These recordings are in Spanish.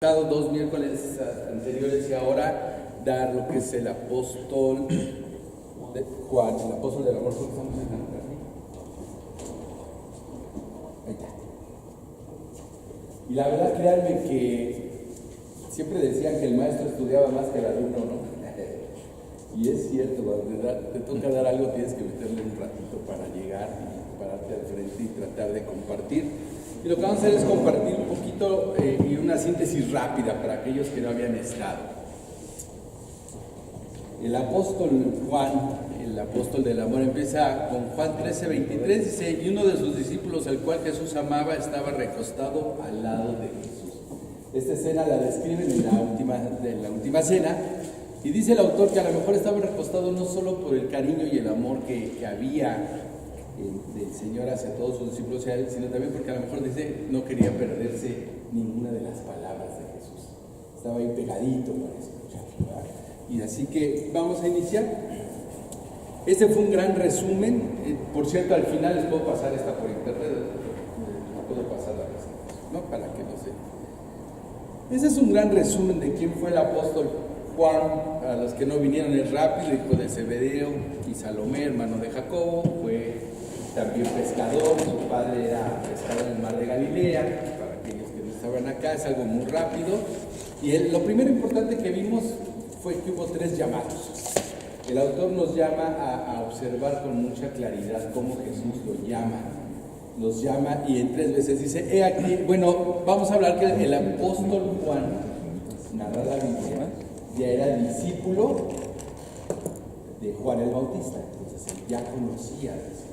Dos miércoles anteriores y ahora dar lo que es el apóstol de Juan, el apóstol del amor. Ahí está. Y la verdad, créanme que siempre decían que el maestro estudiaba más que el alumno, ¿no? Y es cierto, cuando te toca dar algo tienes que meterle un ratito para llegar y pararte al frente y tratar de compartir. Y lo que vamos a hacer es compartir un poquito y una síntesis rápida para aquellos que no habían estado. El apóstol Juan, el apóstol del amor, empieza con Juan 13:23, dice: y uno de sus discípulos, al cual Jesús amaba, estaba recostado al lado de Jesús. Esta escena la describen en la última cena, y dice el autor que a lo mejor estaba recostado no solo por el cariño y el amor que había del Señor hacia todos sus discípulos, sino también porque a lo mejor dice no quería perderse ninguna de las palabras de Jesús. Estaba ahí pegadito para escuchar, ¿verdad? Y así que vamos a iniciar. Este fue un gran resumen. Por cierto, al final les puedo pasar esta por internet, puedo pasar la presentación, ¿no? Para que no se... Ese es un gran resumen de quién fue el apóstol Juan. Para los que no vinieron, es rápido: hijo de Zebedeo y Salomé, hermano de Jacobo. Fue también pescador, su padre era pescador en el mar de Galilea. Para aquellos que no estaban acá, es algo muy rápido. Y lo primero importante que vimos fue que hubo 3 llamados. El autor nos llama a observar con mucha claridad cómo Jesús lo llama. Los llama y en 3 veces dice: he aquí. Bueno, vamos a hablar que el apóstol Juan, narra la Biblia, ya era discípulo de Juan el Bautista. Entonces él ya conocía eso.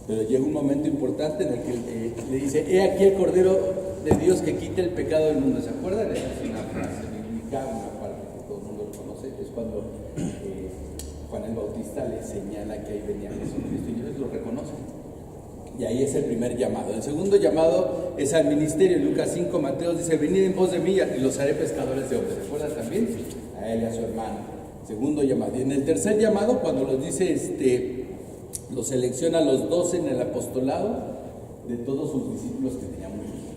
Pero llega un momento importante en el que le dice: he aquí el Cordero de Dios que quita el pecado del mundo. ¿Se acuerdan? Esa es una frase bíblica, una parte que todo el mundo lo conoce. Es cuando Juan el Bautista le señala que ahí venía Jesucristo y ellos lo reconocen. Y ahí es el primer llamado. El segundo llamado es al ministerio. En Lucas 5, Mateo dice: venid en pos de mí y los haré pescadores de hombres. ¿Recuerdan también? A él y a su hermano. Segundo llamado. Y en el tercer llamado, cuando los dice, los selecciona a los 12 en el apostolado de todos sus discípulos que tenía muy bien.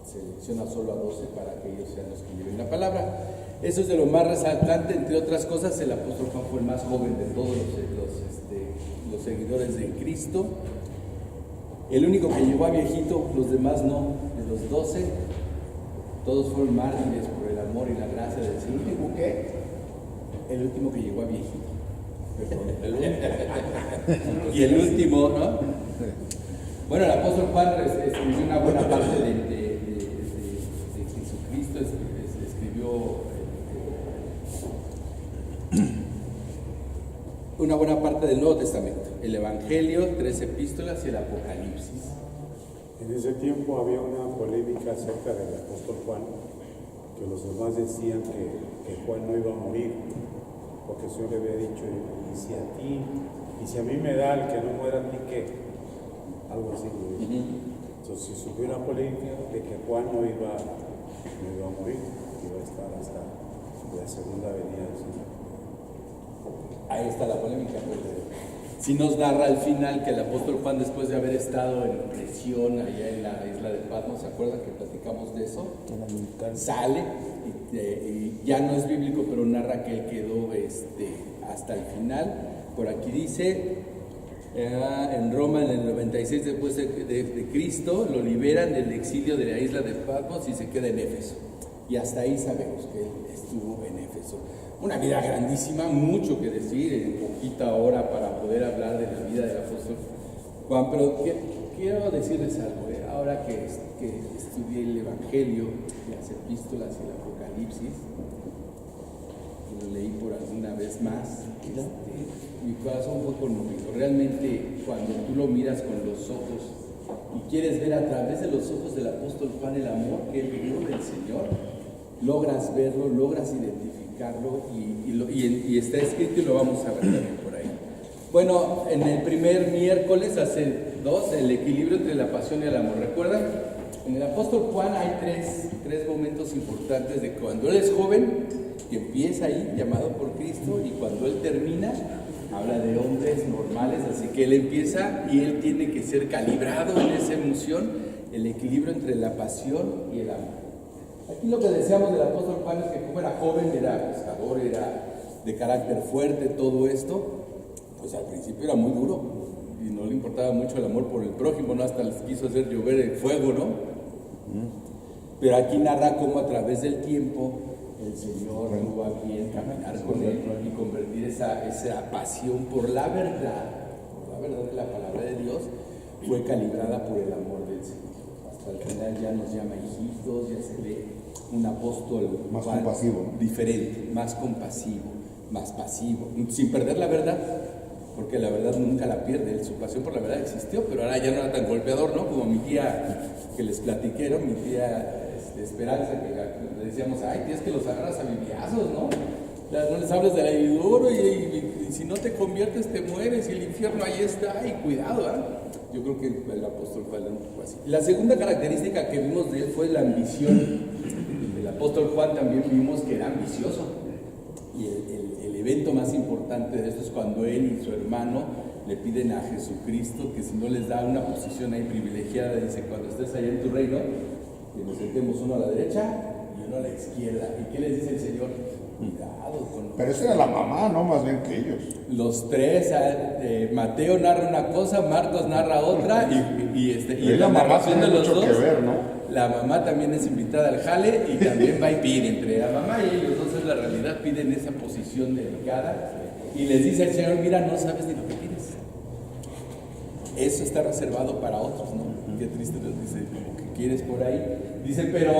Selecciona solo a 12 para que ellos sean los que lleven la palabra. Eso es de lo más resaltante. Entre otras cosas, el apóstol Juan fue el más joven de todos los seguidores de Cristo. El único que llegó a viejito, los demás no. De los 12, todos fueron mártires por el amor y la gracia del Señor. ¿El último qué? El último que llegó a viejito. Y el último, ¿no? Bueno, el apóstol Juan escribió una buena parte de Jesucristo, escribió una buena parte del Nuevo Testamento, el Evangelio, 3 epístolas y el Apocalipsis. En ese tiempo había una polémica acerca del apóstol Juan, que los demás decían que Juan no iba a morir, porque el Señor le había dicho: y si a mí me da el que no muera, a ti qué, algo así. Entonces si subió una polémica de que Juan no iba a morir, iba a estar hasta la segunda venida del Señor. Ahí está la polémica. Si nos narra al final que el apóstol Juan, después de haber estado en prisión allá en la isla de Patmos, ¿se acuerdan que platicamos de eso? Sale y ya no es bíblico, pero narra que él quedó hasta el final. Por aquí dice, en Roma, en el 96 después de Cristo, lo liberan del exilio de la isla de Patmos y se queda en Éfeso. Y hasta ahí sabemos que él estuvo en Éfeso. Una vida grandísima, mucho que decir en poquita hora para poder hablar de la vida del apóstol Juan, pero quiero decirles algo. Ahora que estudié el Evangelio, las epístolas y el Apocalipsis, y lo leí por alguna vez más, mi corazón fue conmovido. Realmente, cuando tú lo miras con los ojos y quieres ver a través de los ojos del apóstol Juan el amor que él vivió del Señor, logras verlo, logras identificarlo y está escrito y lo vamos a ver también por ahí. Bueno, en el primer miércoles, hace 2, el equilibrio entre la pasión y el amor. ¿Recuerdan? En el apóstol Juan hay tres momentos importantes de cuando él es joven, que empieza ahí, llamado por Cristo, y cuando él termina, habla de hombres normales, así que él empieza y él tiene que ser calibrado en esa emoción, el equilibrio entre la pasión y el amor. Aquí lo que decíamos del apóstol Juan es que como era joven, era pescador, era de carácter fuerte, todo esto, pues al principio era muy duro y no le importaba mucho el amor por el prójimo, ¿no? Hasta les quiso hacer llover el fuego, ¿no? Pero aquí narra cómo a través del tiempo el Señor tuvo a bien caminar con él y convertir esa pasión por la verdad de la palabra de Dios, fue calibrada por el amor del Señor. Hasta el final ya nos llama hijitos, ya se ve un apóstol más compasivo, ¿no? Diferente, más compasivo, más pasivo, sin perder la verdad, porque la verdad nunca la pierde. Su pasión por la verdad existió, pero ahora ya no era tan golpeador, ¿no? Como mi tía que les platiqué, ¿no? Mi tía Esperanza, que le decíamos, ay, tienes que los agarras a bibliazos, ¿no? No les hables del ayuduro y si no te conviertes te mueres y el infierno ahí está, y cuidado, ¿eh? Yo creo que el apóstol Juan un poco así. La segunda característica que vimos de él fue la ambición. El apóstol Juan también vimos que era ambicioso, y el evento más importante de esto es cuando él y su hermano le piden a Jesucristo que si no les da una posición ahí privilegiada, dice, cuando estés allá en tu reino, que nos sentemos uno a la derecha y uno a la izquierda. ¿Y qué les dice el Señor? Cuidado con... Pero esa era la mamá, no más bien que ellos. Los tres, Mateo narra una cosa, Marcos narra otra, y la mamá tiene de los mucho dos, que ver, ¿no? La mamá también es invitada al jale y también va y pide. Entre la mamá y ellos dos es la realidad, piden esa posición delicada y les dice el Señor, mira, no sabes ni lo que pides. Eso está reservado para otros, ¿no? Qué triste nos dice, como que quieres por ahí. Dice, pero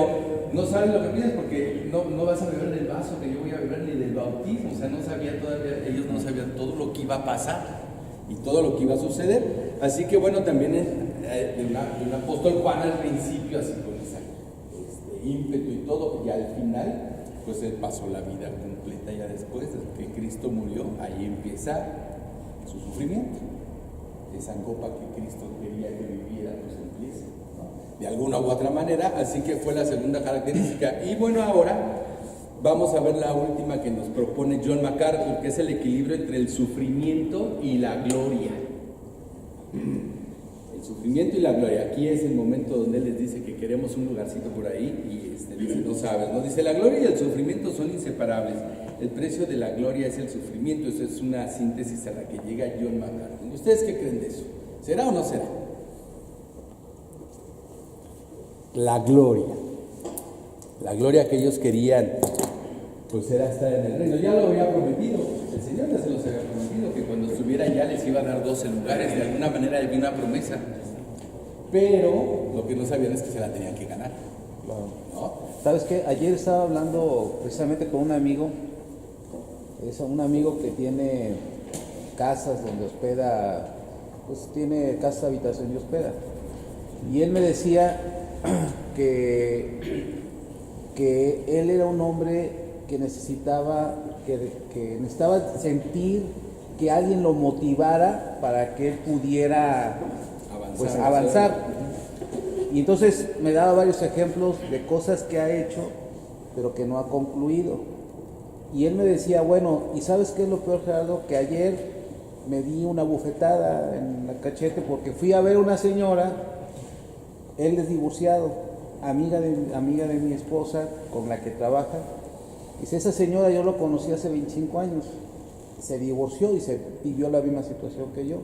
no sabes lo que pides porque no vas a beber del vaso que yo voy a beber ni del bautismo. O sea, no sabía todavía, ellos no sabían todo lo que iba a pasar y todo lo que iba a suceder. Así que bueno, también el apóstol Juan al principio, así con ese ímpetu y todo, y al final, pues él pasó la vida completa ya después de que Cristo murió. Ahí empieza su sufrimiento. Esa copa que Cristo quería que viviera, pues empieza, ¿no? De alguna u otra manera. Así que fue la segunda característica. Y bueno, ahora vamos a ver la última que nos propone John MacArthur, que es el equilibrio entre el sufrimiento y la gloria. El sufrimiento y la gloria. Aquí es el momento donde él les dice que queremos un lugarcito por ahí y dice, no sabes, ¿no? Dice, la gloria y el sufrimiento son inseparables. El precio de la gloria es el sufrimiento. Eso es una síntesis a la que llega John MacArthur. ¿Ustedes qué creen de eso? ¿Será o no será? La gloria. La gloria que ellos querían, pues era estar en el reino. Ya lo había prometido. El Señor ya se los había prometido, que cuando estuvieran ya les iba a dar 12 lugares. De alguna manera había una promesa. Pero lo que no sabían es que se la tenían que ganar. ¿No? ¿Sabes qué? Ayer estaba hablando precisamente con un amigo. Es un amigo que tiene casas donde hospeda, pues tiene casa, habitación y hospeda. Y él me decía que él era un hombre que necesitaba sentir que alguien lo motivara para que él pudiera avanzar. Y entonces me daba varios ejemplos de cosas que ha hecho, pero que no ha concluido. Y él me decía, bueno, ¿y sabes qué es lo peor, Gerardo? Que ayer me di una bufetada en la cachete porque fui a ver a una señora, él es divorciado, amiga de mi esposa con la que trabaja. Dice, esa señora yo lo conocí hace 25 años, se divorció y se vivió la misma situación que yo.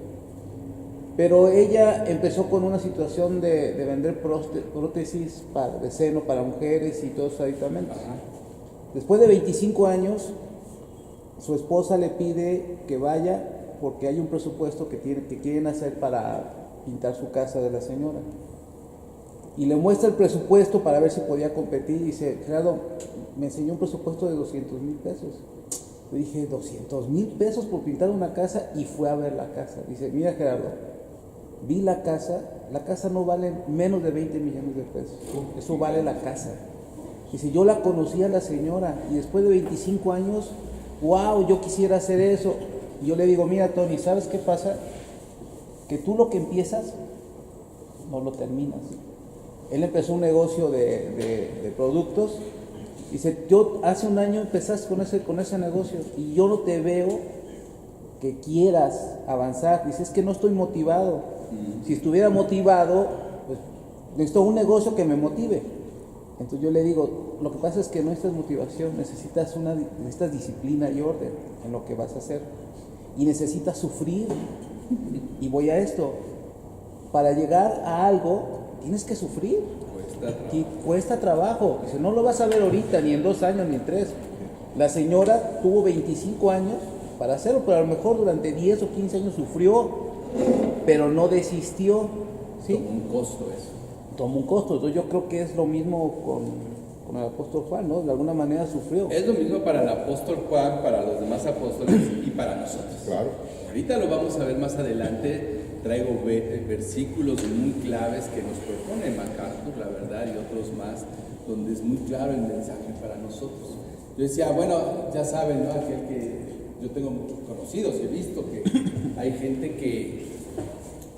Pero ella empezó con una situación de vender prótesis de seno para mujeres y todos esos aditamentos. Después de 25 años, su esposa le pide que vaya porque hay un presupuesto que quieren hacer para pintar su casa de la señora. Y le muestra el presupuesto para ver si podía competir y dice, Gerardo, me enseñó un presupuesto de 200,000 pesos. Le dije, 200,000 pesos por pintar una casa, y fue a ver la casa. Dice, mira, Gerardo, vi la casa no vale menos de 20 millones de pesos. Eso vale la casa. Dice, yo la conocí a la señora y después de 25 años, wow, yo quisiera hacer eso. Y yo le digo, mira, Tony, ¿sabes qué pasa? Que tú lo que empiezas, no lo terminas. Él empezó un negocio de productos. Dice, yo hace un año empezaste con ese negocio y yo no te veo que quieras avanzar. Dice, es que no estoy motivado. Si estuviera motivado, pues necesito un negocio que me motive. Entonces yo le digo, lo que pasa es que no necesitas motivación, necesitas disciplina y orden en lo que vas a hacer. Y necesitas sufrir. Y voy a esto, para llegar a algo tienes que sufrir. Y cuesta trabajo. Dice, no lo vas a ver ahorita, ni en 2 años, ni en 3. La señora tuvo 25 años para hacerlo, pero a lo mejor durante 10 o 15 años sufrió, pero no desistió. ¿Sí? Tomó un costo eso. Tomó un costo. Entonces yo creo que es lo mismo con el apóstol Juan, ¿no? De alguna manera sufrió. Es lo mismo para el apóstol Juan, para los demás apóstoles y para nosotros. Claro. Ahorita lo vamos a ver más adelante. Traigo versículos muy claves que nos propone MacArthur, la verdad, y otros más, donde es muy claro el mensaje para nosotros. Yo decía, bueno, ya saben, ¿no? Aquel que yo tengo conocidos, he visto que hay gente que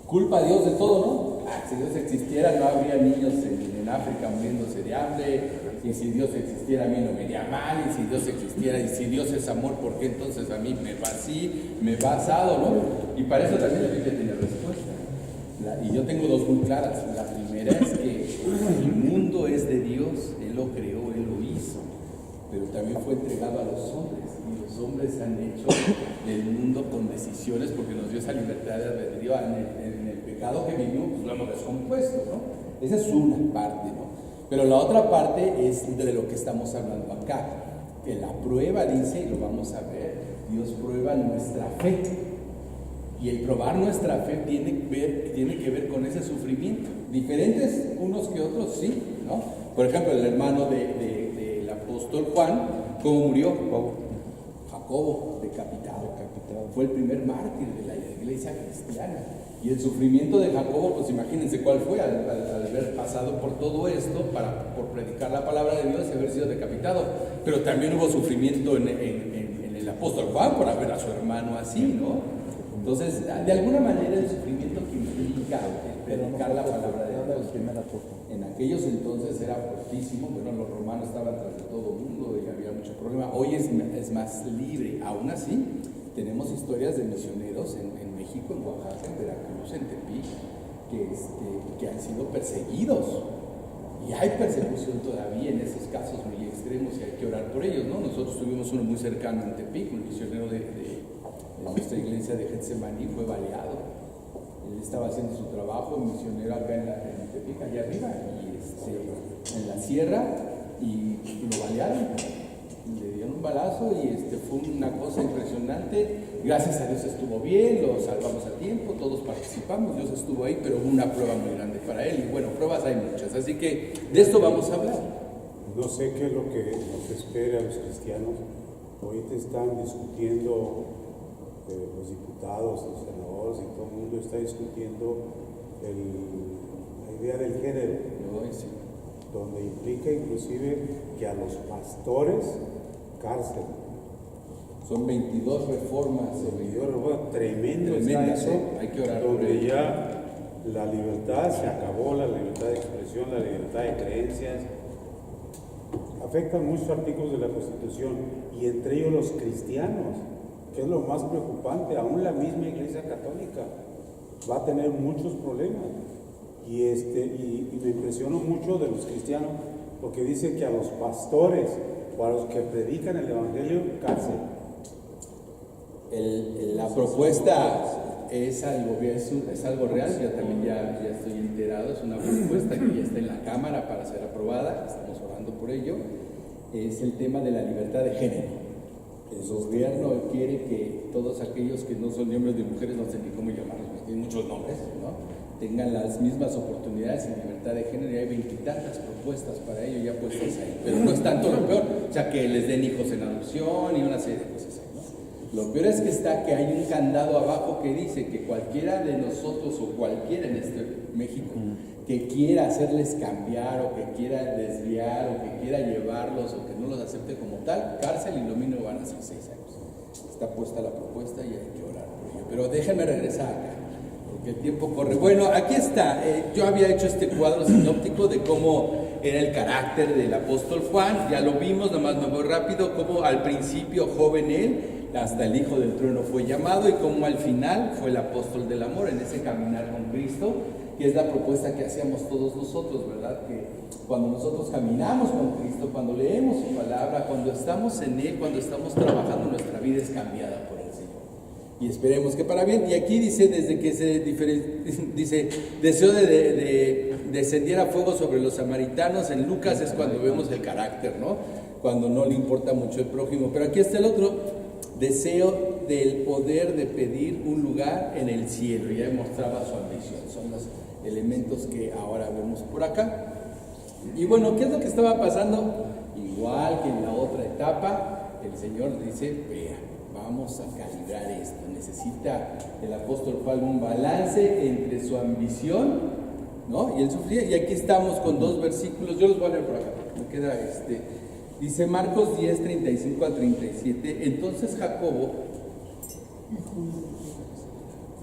culpa a Dios de todo, ¿no? Si Dios existiera no habría niños en África muriéndose de hambre, y si Dios existiera a mí no me iría mal, y si Dios existiera, y si Dios es amor, ¿por qué entonces a mí me va así, me va asado, ¿no? Y para eso también la Biblia tiene respuesta. Y yo tengo 2 muy claras. La primera es que el mundo es de Dios, Él lo creó, Él lo hizo, pero también fue entregado a los hombres, y los hombres han hecho del mundo con decisiones porque nos dio esa libertad de albedrío en el pecado que vivimos, pues lo hemos descompuesto, ¿no? Esa es una parte, ¿no? Pero la otra parte es de lo que estamos hablando acá, que la prueba, dice, y lo vamos a ver, Dios prueba nuestra fe. Y el probar nuestra fe tiene que ver con ese sufrimiento. Diferentes unos que otros, sí, ¿no? Por ejemplo, el hermano del apóstol Juan, ¿cómo murió? Jacobo, decapitado. Fue el primer mártir de la iglesia cristiana. Y el sufrimiento de Jacobo, pues imagínense cuál fue al haber pasado por todo esto por predicar la palabra de Dios y haber sido decapitado. Pero también hubo sufrimiento en el apóstol Juan por haber a su hermano así, ¿no? Entonces, de alguna manera el sufrimiento que implica predicar la palabra de Dios en aquellos entonces era fortísimo. Bueno, los romanos estaban tras de todo el mundo y había mucho problema. Hoy es más libre. Aún así, tenemos historias de misioneros en México, en Oaxaca, en Veracruz, en Tepic, que han sido perseguidos. Y hay persecución todavía en esos casos muy extremos y hay que orar por ellos, ¿no? Nosotros tuvimos uno muy cercano en Tepic, un misionero de nuestra iglesia de Getsemaní, fue baleado. Él estaba haciendo su trabajo, misionero acá en Tepic, allá arriba, y en la sierra, y lo balearon. Le dieron un balazo y fue una cosa impresionante. Gracias a Dios estuvo bien, lo salvamos a tiempo, todos participamos, Dios estuvo ahí, pero hubo una prueba muy grande para él. Y bueno, pruebas hay muchas, así que de esto vamos a hablar. No sé qué es lo que nos espera a los cristianos. Ahorita están discutiendo los diputados, los senadores y todo el mundo está discutiendo la idea del género, donde implica inclusive que a los pastores cárcel. Son 22 reformas. Tremendo está eso, hay que orar donde por ello. ya la libertad se acabó, la libertad de expresión, la libertad de creencias. Afectan muchos artículos de la Constitución y entre ellos los cristianos, que es lo más preocupante. Aún la misma Iglesia Católica va a tener muchos problemas. Y me impresionó mucho de los cristianos porque dice que a los pastores o a los que predican el Evangelio, cárcel. La propuesta es algo real, yo también ya estoy enterado, es una propuesta que ya está en la Cámara para ser aprobada, estamos orando por ello. Es el tema de la libertad de género. El gobierno quiere que todos aquellos que no son hombres de mujeres, no sé ni cómo llamarlos, tienen muchos nombres, ¿no?, tengan las mismas oportunidades en libertad de género, y hay 20 y tantas propuestas para ello ya puestas ahí. Pero no es tanto lo peor, o sea, que les den hijos en adopción y una serie de cosas ahí, ¿no? Lo peor es que hay un candado abajo que dice que cualquiera de nosotros o cualquiera en México que quiera hacerles cambiar o que quiera desviar o que quiera llevarlos o que no los acepte como tal, cárcel y lo mínimo van a ser 6 años. Está puesta la propuesta y hay que orar por ello. Pero déjenme regresar acá, porque el tiempo corre. Bueno, aquí está. Yo había hecho este cuadro sinóptico de cómo era el carácter del apóstol Juan. Ya lo vimos, nomás me voy rápido, cómo al principio joven él, hasta el Hijo del Trueno fue llamado, y cómo al final fue el apóstol del amor en ese caminar con Cristo. que es la propuesta que hacíamos todos nosotros, ¿verdad? Que cuando nosotros caminamos con Cristo, cuando leemos su palabra, cuando estamos en Él, cuando estamos trabajando, nuestra vida es cambiada por el Señor. Y esperemos que para bien. Y aquí dice, desde que dice, deseo de descendiera fuego sobre los samaritanos, en Lucas es cuando vemos el carácter, ¿no? Cuando no le importa mucho el prójimo. Pero aquí está el otro, deseo del poder de pedir un lugar en el cielo. Ya mostraba su ambición, son los elementos que ahora vemos por acá. Y bueno, ¿qué es lo que estaba pasando? Igual que en la otra etapa, el Señor dice, vea, vamos a calibrar esto. Necesita el apóstol Pablo un balance entre su ambición, ¿no? Y él sufría. Y aquí estamos con dos versículos, yo los voy a leer por acá, me queda dice Marcos 10, 35 al 37, entonces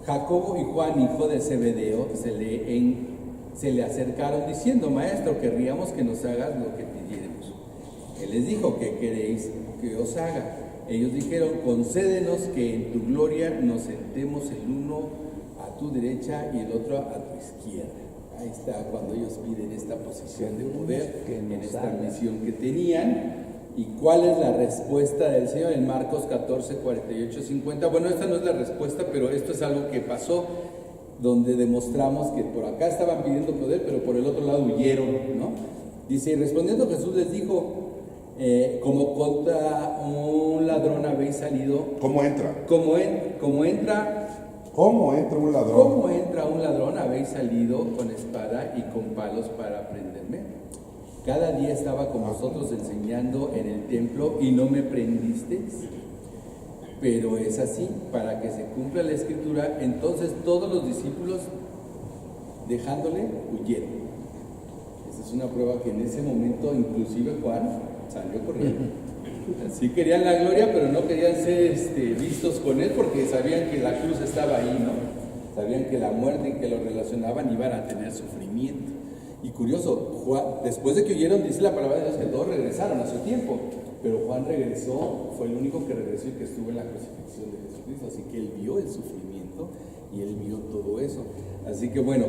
Jacobo y Juan, hijo de Zebedeo, se le acercaron diciendo, Maestro, querríamos que nos hagas lo que pidiéramos. Él les dijo, ¿qué queréis que os haga? Ellos dijeron, concédenos que en tu gloria nos sentemos el uno a tu derecha y el otro a tu izquierda. Ahí está cuando ellos piden esta posición de poder, en esta misión que tenían. ¿Y cuál es la respuesta del Señor? En Marcos 14, 48, 50. Bueno, esta no es la respuesta, pero esto es algo que pasó, donde demostramos que por acá estaban pidiendo poder, pero por el otro lado huyeron, ¿no? Dice, y respondiendo Jesús les dijo, como contra un ladrón habéis salido. ¿Cómo entra? ¿Cómo entra un ladrón? ¿Cómo entra un ladrón? Habéis salido con espada y con palos para prenderme. Cada día estaba con vosotros enseñando en el templo y no me prendisteis. Pero es así, para que se cumpla la escritura. Entonces todos los discípulos, dejándole, huyeron. Esa es una prueba que en ese momento inclusive Juan salió corriendo. Sí querían la gloria, pero no querían ser vistos con él, porque sabían que la cruz estaba ahí, ¿no? Sabían que la muerte en que lo relacionaban iban a tener sufrimiento. Y curioso, Juan, después de que huyeron, dice la palabra de Dios que todos regresaron a su tiempo, pero Juan regresó, fue el único que regresó y que estuvo en la crucifixión de Jesucristo, así que él vio el sufrimiento y él vio todo eso. Así que bueno,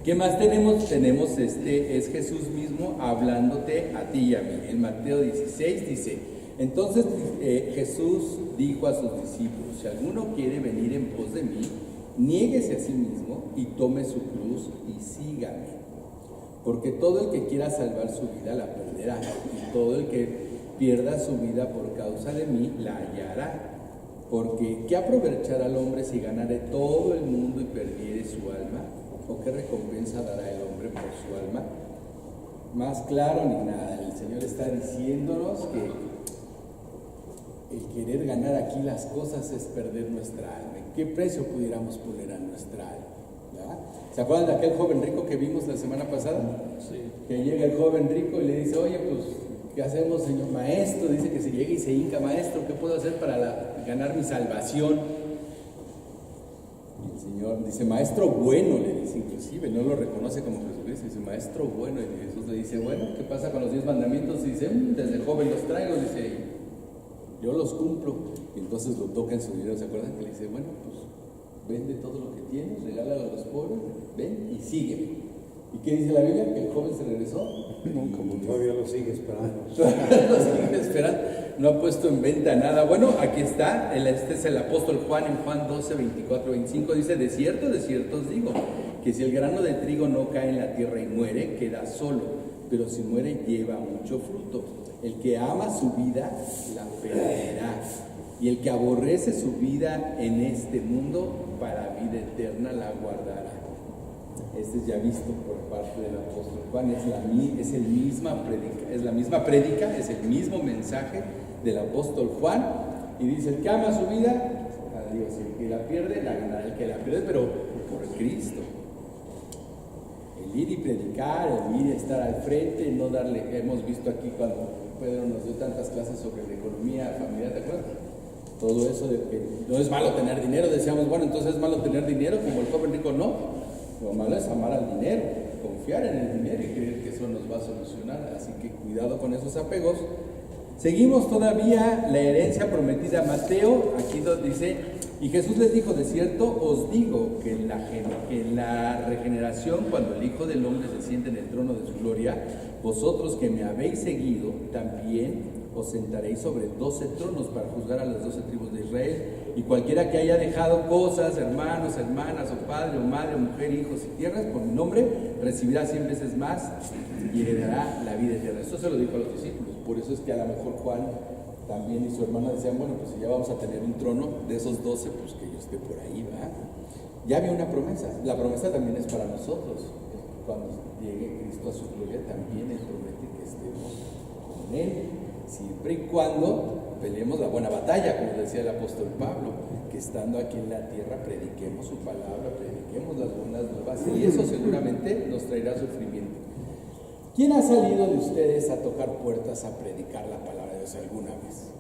¿qué más tenemos? Tenemos es Jesús mismo hablándote a ti y a mí. En Mateo 16 dice, entonces Jesús dijo a sus discípulos, si alguno quiere venir en pos de mí, niéguese a sí mismo y tome su cruz y sígame. Porque todo el que quiera salvar su vida la perderá, y todo el que pierda su vida por causa de mí la hallará. Porque ¿qué aprovechará al hombre si ganare todo el mundo y perdiere su alma? ¿O qué recompensa dará el hombre por su alma? Más claro ni nada, el Señor está diciéndonos que el querer ganar aquí las cosas es perder nuestra alma. ¿En qué precio pudiéramos poner a nuestra alma? ¿Verdad? ¿Se acuerdan de aquel joven rico que vimos la semana pasada? Sí. Que llega el joven rico y le dice, oye, pues, ¿qué hacemos, señor maestro? Dice que se llega y se hinca, maestro, ¿qué puedo hacer para ganar mi salvación? Y el Señor dice, maestro bueno, le dice, inclusive, no lo reconoce como Jesucristo, dice, maestro bueno, y Jesús le dice, bueno, ¿qué pasa con los 10 mandamientos? Y dice, desde joven los traigo, dice, yo los cumplo. Y entonces lo toca en su dinero, ¿se acuerdan? Que le dice, bueno, pues, vende todo lo que tienes, regálalo a los pobres, ven y sígueme. ¿Y qué dice la Biblia? Que el joven se regresó. Todavía lo sigue esperando. Lo sigue esperando. No ha puesto en venta nada. Bueno, aquí está. Este es el apóstol Juan en Juan 12, 24, 25. Dice, de cierto os digo, que si el grano de trigo no cae en la tierra y muere, queda solo. Pero si muere, lleva mucho fruto. El que ama su vida, la perderá. Y el que aborrece su vida en este mundo, para vida eterna la guardará. Este es ya visto por parte del apóstol Juan, es la misma prédica, es el mismo mensaje del apóstol Juan, y dice, el que ama su vida, a Dios, y el que la pierde, la ganará. El que la pierde, pero por Cristo. El ir y predicar, el ir y estar al frente, no darle, hemos visto aquí cuando Pedro nos dio tantas clases sobre la economía familiar, ¿te acuerdas? Todo eso de que no es malo tener dinero, decíamos, bueno, entonces es malo tener dinero, como el joven rico, no. Lo malo es amar al dinero, confiar en el dinero y creer que eso nos va a solucionar. Así que cuidado con esos apegos. Seguimos todavía la herencia prometida a Mateo, aquí dice, y Jesús les dijo, de cierto os digo que en la regeneración, cuando el Hijo del Hombre se siente en el trono de su gloria, vosotros que me habéis seguido, también os sentaréis sobre 12 tronos para juzgar a las 12 tribus de Israel. Y cualquiera que haya dejado cosas, hermanos, hermanas, o padre, o madre, o mujer, hijos y tierras, por mi nombre, recibirá 100 veces más y heredará la vida eterna. Esto se lo dijo a los discípulos. Por eso es que a lo mejor Juan también y su hermana decían, bueno, pues si ya vamos a tener un trono de esos 12, pues que yo esté por ahí, ¿va? Ya había una promesa. La promesa también es para nosotros. Cuando llegue Cristo a su gloria, también Él promete que estemos con Él, siempre y cuando peleemos la buena batalla, como decía el apóstol Pablo, que estando aquí en la tierra prediquemos su palabra, prediquemos las buenas nuevas, y eso seguramente nos traerá sufrimiento. ¿Quién ha salido de ustedes a tocar puertas a predicar la palabra de Dios alguna vez?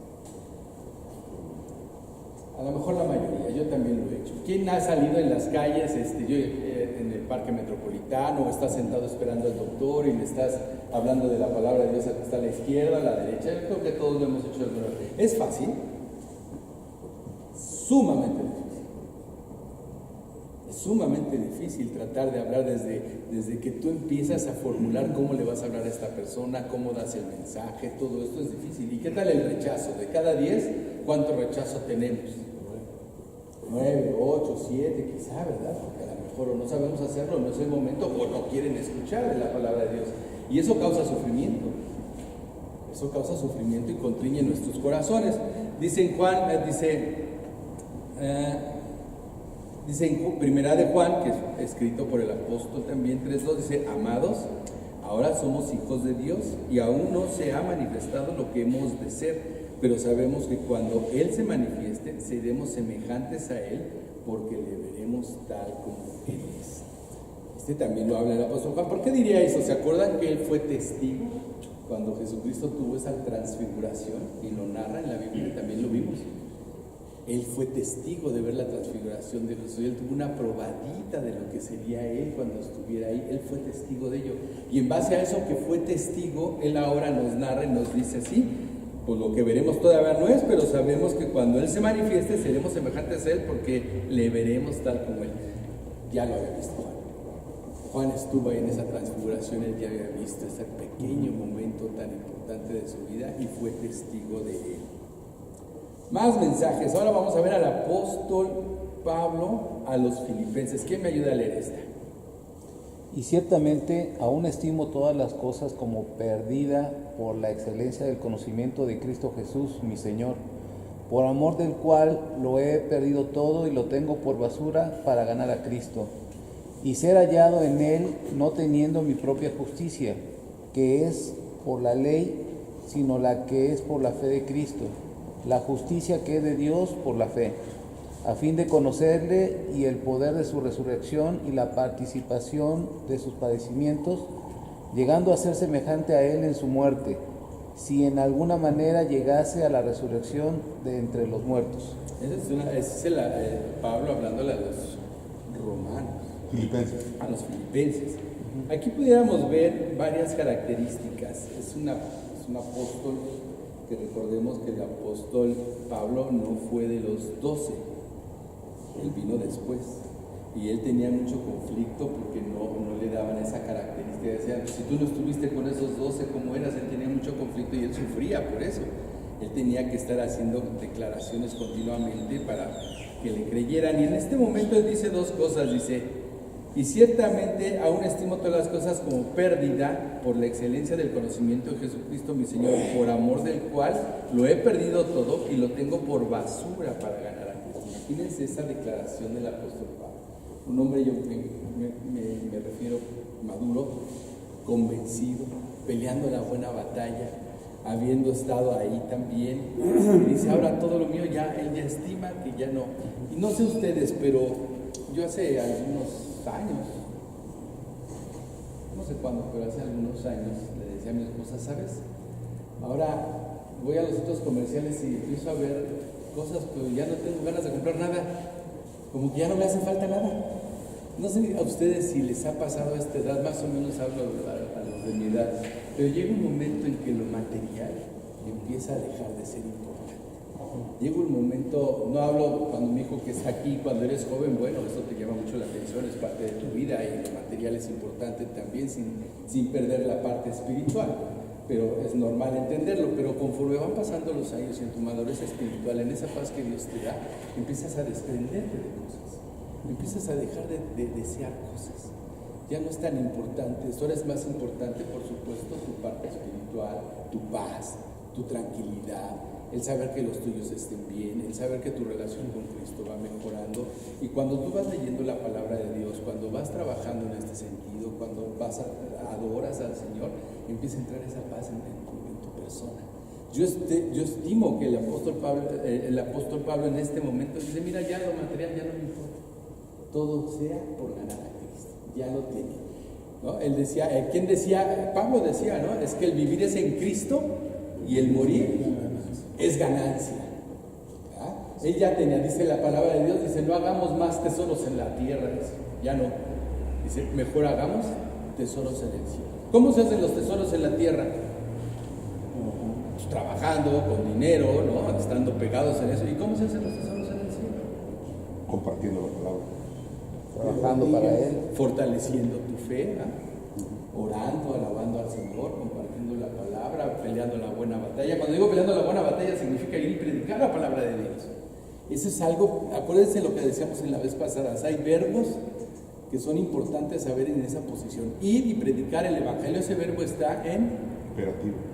A lo mejor la mayoría, yo también lo he hecho. ¿Quién ha salido en las calles, en el parque metropolitano, o estás sentado esperando al doctor y le estás hablando de la palabra de Dios al que está a la izquierda, a la derecha? Yo creo que todos lo hemos hecho alguna vez. ¿Es fácil? Sumamente difícil. Es sumamente difícil tratar de hablar desde que tú empiezas a formular cómo le vas a hablar a esta persona, cómo das el mensaje, todo esto es difícil. ¿Y qué tal el rechazo? De cada 10, ¿cuánto rechazo tenemos? 9, 8, 7, quizá, ¿verdad? Porque a lo mejor o no sabemos hacerlo, no es el momento, o no quieren escuchar de la palabra de Dios. Y eso causa sufrimiento. Eso causa sufrimiento y contriñe nuestros corazones. Dice en Juan, dice en Primera de Juan, que es escrito por el apóstol también, 3:2, dice, amados, ahora somos hijos de Dios y aún no se ha manifestado lo que hemos de ser. Pero sabemos que cuando Él se manifieste, seremos semejantes a Él, porque le veremos tal como Él es. Este también lo habla el apóstol Juan. ¿Por qué diría eso? ¿Se acuerdan que Él fue testigo cuando Jesucristo tuvo esa transfiguración? Y lo narra en la Biblia, también lo vimos. Él fue testigo de ver la transfiguración de Jesús. Él tuvo una probadita de lo que sería Él cuando estuviera ahí. Él fue testigo de ello. Y en base a eso que fue testigo, Él ahora nos narra y nos dice así, pues lo que veremos todavía no es, pero sabemos que cuando Él se manifieste seremos semejantes a Él porque le veremos tal como Él. Ya lo había visto Juan estuvo ahí en esa transfiguración, él ya había visto ese pequeño momento tan importante de su vida y fue testigo de Él. Más mensajes. Ahora vamos a ver al apóstol Pablo a los filipenses. ¿Quién me ayuda a leer esta? Y ciertamente aún estimo todas las cosas como perdida por la excelencia del conocimiento de Cristo Jesús, mi Señor, por amor del cual lo he perdido todo y lo tengo por basura para ganar a Cristo, y ser hallado en Él, no teniendo mi propia justicia, que es por la ley, sino la que es por la fe de Cristo, la justicia que es de Dios por la fe, a fin de conocerle y el poder de su resurrección y la participación de sus padecimientos, llegando a ser semejante a Él en su muerte, si en alguna manera llegase a la resurrección de entre los muertos. Ese es Pablo hablándole a los romanos, Filipenses. a los filipenses. Aquí pudiéramos ver varias características. Es un apóstol que recordemos que el apóstol Pablo no fue de los 12, él vino después. Y él tenía mucho conflicto porque no le daban esa característica. Decían, si tú no estuviste con esos 12, ¿cómo eras? Él tenía mucho conflicto y él sufría por eso. Él tenía que estar haciendo declaraciones continuamente para que le creyeran. Y en este momento él dice dos cosas. Dice, y ciertamente aún estimo todas las cosas como pérdida por la excelencia del conocimiento de Jesucristo, mi Señor, por amor del cual lo he perdido todo y lo tengo por basura para ganar a Cristo. Imagínense esa declaración del apóstol Pablo. Un hombre, yo me refiero, maduro, convencido, peleando la buena batalla, habiendo estado ahí también. Y dice, ahora todo lo mío ya, él ya estima que ya no. Y no sé ustedes, pero yo hace algunos años, no sé cuándo, pero hace algunos años le decía a mi esposa, ¿sabes? Ahora voy a los centros comerciales y empiezo a ver cosas, pero ya no tengo ganas de comprar nada, como que ya no me hace falta nada. No sé a ustedes si les ha pasado a esta edad, más o menos hablo a los de mi edad, pero llega un momento en que lo material empieza a dejar de ser importante. Llega un momento, no hablo cuando mi hijo que está aquí, cuando eres joven, bueno, eso te llama mucho la atención, es parte de tu vida y lo material es importante también sin perder la parte espiritual, pero es normal entenderlo, pero conforme van pasando los años y en tu madurez espiritual, en esa paz que Dios te da, empiezas a desprenderte de cosas, empiezas a dejar de desear cosas. Ya no es tan importante, ahora es más importante, por supuesto, tu parte espiritual, tu paz, tu tranquilidad, el saber que los tuyos estén bien, el saber que tu relación con Cristo va mejorando. Y cuando tú vas leyendo la palabra de Dios, cuando vas trabajando en este sentido, cuando adoras al Señor, empieza a entrar esa paz en tu persona. Yo estimo que el apóstol Pablo en este momento dice, mira, ya lo material ya no me importa, todo sea por ganar a Cristo, ya lo tiene, ¿no? Él decía, Pablo decía, ¿no? Es que el vivir es en Cristo y el morir es ganancia. ¿Ah? Él ya tenía, dice la palabra de Dios, dice, no hagamos más tesoros en la tierra, dice, ya no, dice, mejor hagamos tesoros en el cielo. ¿Cómo se hacen los tesoros en la tierra? Pues trabajando, con dinero, ¿no? Estando pegados en eso. ¿Y cómo se hacen los tesoros en el cielo? Compartiendo la palabra. Trabajando para Él. Fortaleciendo tu fe, orando, alabando al Señor, compartiendo la palabra, peleando la buena batalla. Cuando digo peleando la buena batalla, significa ir y predicar la palabra de Dios. Eso es algo, acuérdense lo que decíamos en la vez pasada, hay verbos que son importantes saber en esa posición. Ir y predicar el Evangelio, ese verbo está en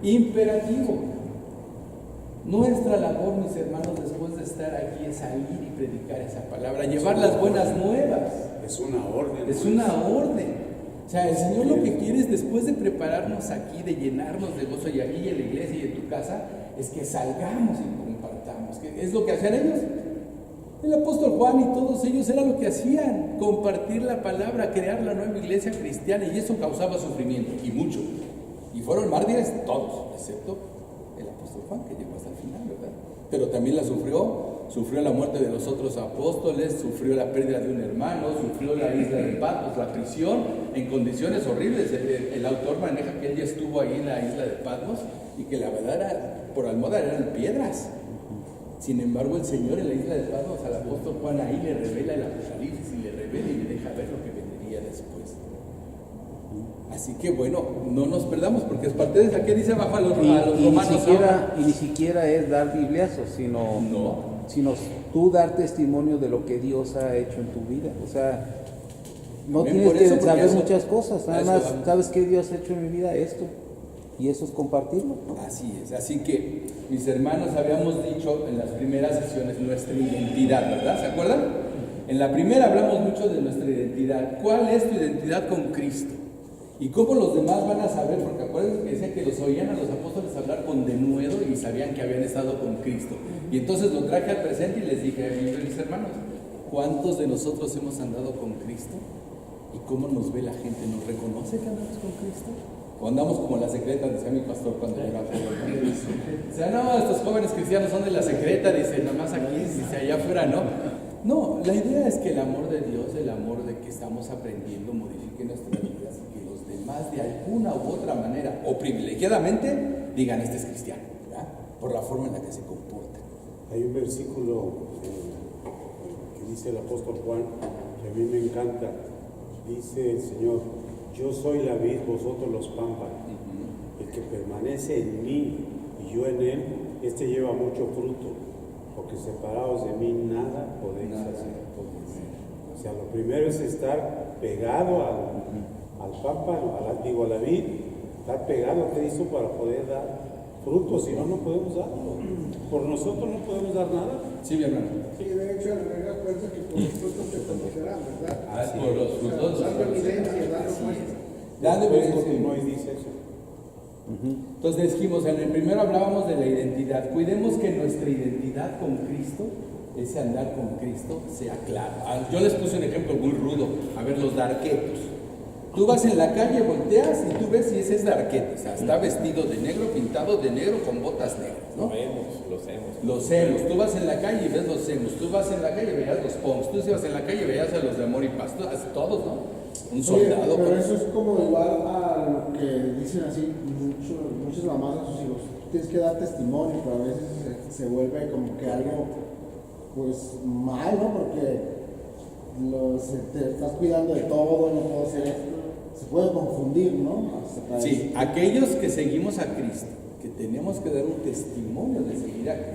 imperativo. Nuestra labor, mis hermanos, después de estar aquí es salir y predicar esa palabra, llevar las buenas nuevas. Es una orden. Es una orden. O sea, el Señor lo que quiere es, después de prepararnos aquí, de llenarnos de gozo y aquí en la iglesia y en tu casa, es que salgamos y compartamos. ¿Qué es lo que hacían ellos? El apóstol Juan y todos ellos era lo que hacían, compartir la palabra, crear la nueva iglesia cristiana, y eso causaba sufrimiento, y mucho. Y fueron mártires todos, excepto el apóstol Juan, que llegó hasta el final, ¿verdad? Pero también la sufrió la muerte de los otros apóstoles, sufrió la pérdida de un hermano, sufrió la isla de Patmos, la prisión en condiciones horribles. El autor maneja que él ya estuvo ahí en la isla de Patmos y que la verdad era, por almohada eran piedras. Sin embargo, el Señor en la isla de Patmos al apóstol Juan ahí le revela el Apocalipsis y le revela y le deja ver lo que vendría después. Así que bueno, no nos perdamos, porque es parte de esa que dice abajo a los romanos. Ni siquiera es dar bibliazos, sino tú dar testimonio de lo que Dios ha hecho en tu vida. O sea, no tienes que saber muchas cosas, nada más sabes que Dios ha hecho en mi vida esto, y eso es compartirlo. Así es, así que mis hermanos, habíamos dicho en las primeras sesiones nuestra identidad, ¿verdad? ¿Se acuerdan? En la primera hablamos mucho de nuestra identidad. ¿Cuál es tu identidad con Cristo? ¿Y cómo los demás van a saber? Porque acuérdense que decía que los oían a los apóstoles hablar con denuedo y sabían que habían estado con Cristo. Y entonces lo traje al presente y les dije, mis hermanos, ¿cuántos de nosotros hemos andado con Cristo? ¿Y cómo nos ve la gente? ¿Nos reconoce que andamos con Cristo? ¿O andamos como la secreta, decía mi pastor cuando era joven? O sea, no, estos jóvenes cristianos son de la secreta, dice, nada más aquí, dice, allá afuera, ¿no? No, la idea es que el amor de Dios, el amor de que estamos aprendiendo, modifique nuestras vidas y que los demás de alguna u otra manera, o privilegiadamente, digan, este es cristiano, ¿verdad? Por la forma en la que se comporta. Hay un versículo que dice el apóstol Juan, que a mí me encanta. Dice el Señor, yo soy la vid, vosotros los pámpanos. El que permanece en mí y yo en él, este lleva mucho fruto, porque separados de mí nada podéis hacer. O sea, lo primero es estar pegado al pámpano, a la vid, estar pegado a Cristo para poder dar fruto, si no, no podemos darlo. Por nosotros no podemos dar nada. Sí, mi hermano. Sí, de hecho, el regla cuenta que por los frutos te conocerán, ¿verdad? Por los frutos. Dando evidencia, dando muestra. Dando evidencia. No dice eso. Entonces dijimos, en el primero hablábamos de la identidad. Cuidemos que nuestra identidad con Cristo, ese andar con Cristo, sea claro. Yo les puse un ejemplo muy rudo. A ver, los darquetos. Tú vas en la calle, volteas y tú ves si ese es darqueto. O sea, está vestido de negro, pintado de negro, con botas negras, ¿no? Los hemos. Tú vas en la calle y ves los hemos. Tú vas en la calle y veías los POMs. Tú ibas en la calle y veías a los de Amor y Paz. Todos, ¿no? Un soldado. Oye, pero eso es como igual a lo que dicen así muchas mamás a sus hijos. tienes que dar testimonio, pero a veces se vuelve como que algo, pues, mal, ¿no? Porque te estás cuidando de todo, no puedo hacer esto. Se puede confundir, ¿no? Sí, aquellos que seguimos a Cristo, que tenemos que dar un testimonio de seguir a Cristo.